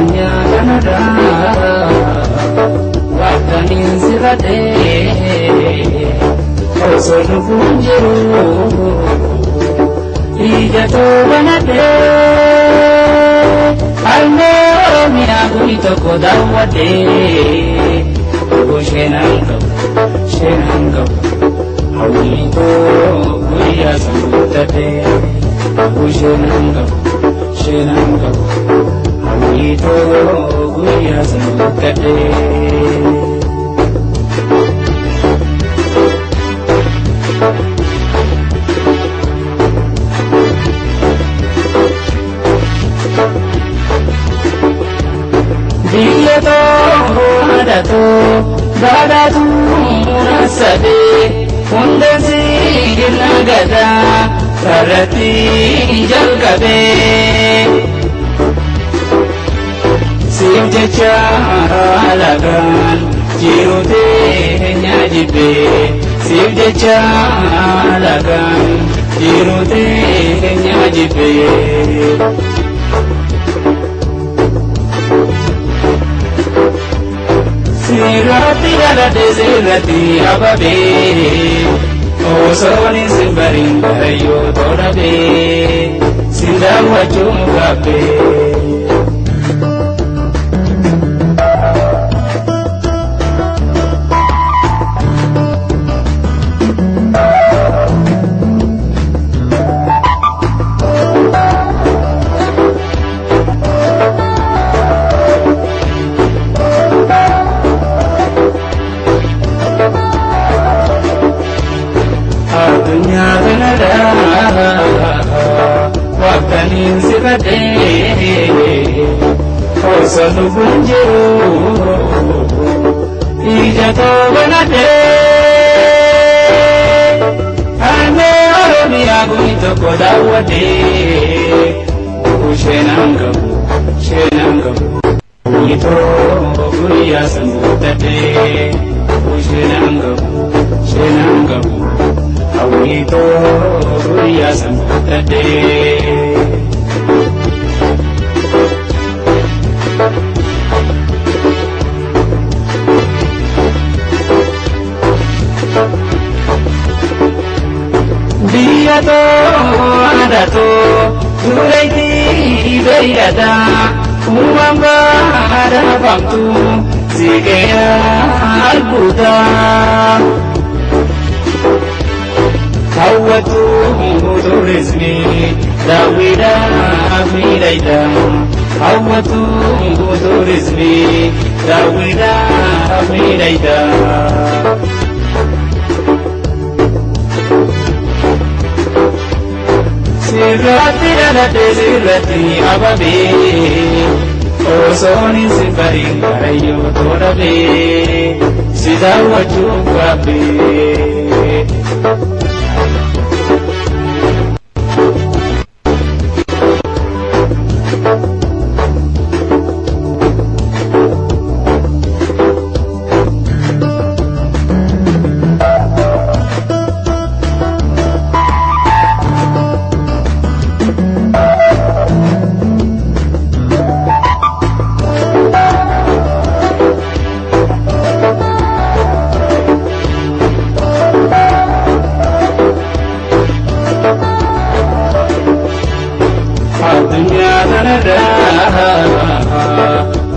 Adunya Canada Wakani Sirate Osonu Funjiru Ijato Banate Alme Oromia Gurito Kodawate Shenango Hawito Guria Samutate Shenango Hawito Guria Samutate Diyato Hadato Badatu Nasade Fundasi Nagada Sarati Jalgabe Sivjacha Alagan Jirute Nyajibe Sivjacha Alagan Jirute Nyajibe Sirati ala desirati ababe Osoni simbarin barayo torabe Sindawa chumugabe Wakani Sirate Osonu Funjiru Ijato Banate Alme Oromia Gurito Kodawate Shenango Gurito Guria Samutate Shenango Hawito Guria Samutate Diyato Adato Duraiti Beirada Umamba Adabamtu Sikea Albuda Hawatu Turizmi Dawida Midaida Hawatu Turizmi Dawida Midaida Sirati ala desirati ababe Osoni simbarin barayo torabe Sidawa chukabe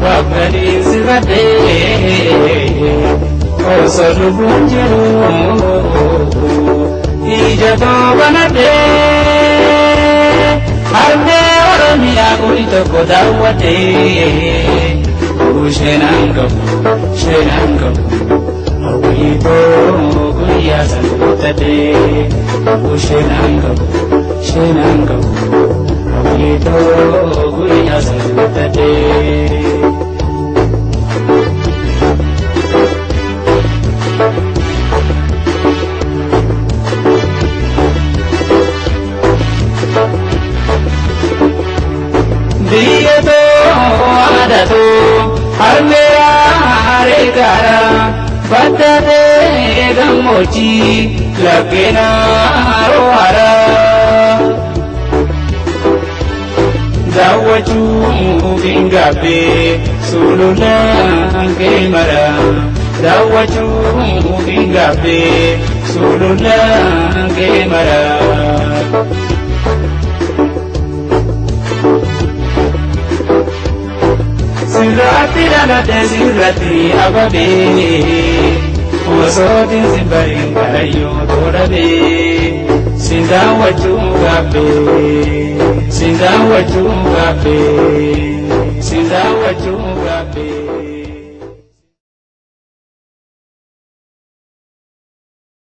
Wakani Sirate Osonu Funjiru Ijato Banate Alme Oromia Gurito Kodawate Shenango Hawito Guria Samutate Shenango Hawito Guria Samutate Diyato Adato Almera Aregara Batate Gamochi Lagena Rohara daawwachuuf hin gaabbe sulula kee mara daawwachuuf hin gaabbe sulula kee mara. Sirratti dhalate sirratti ababe osootiin si bariin karayyoo toodhabe sindaawwachuu gaabbe sindaawwachuu gaabbe sindaawwachuu gaabbe.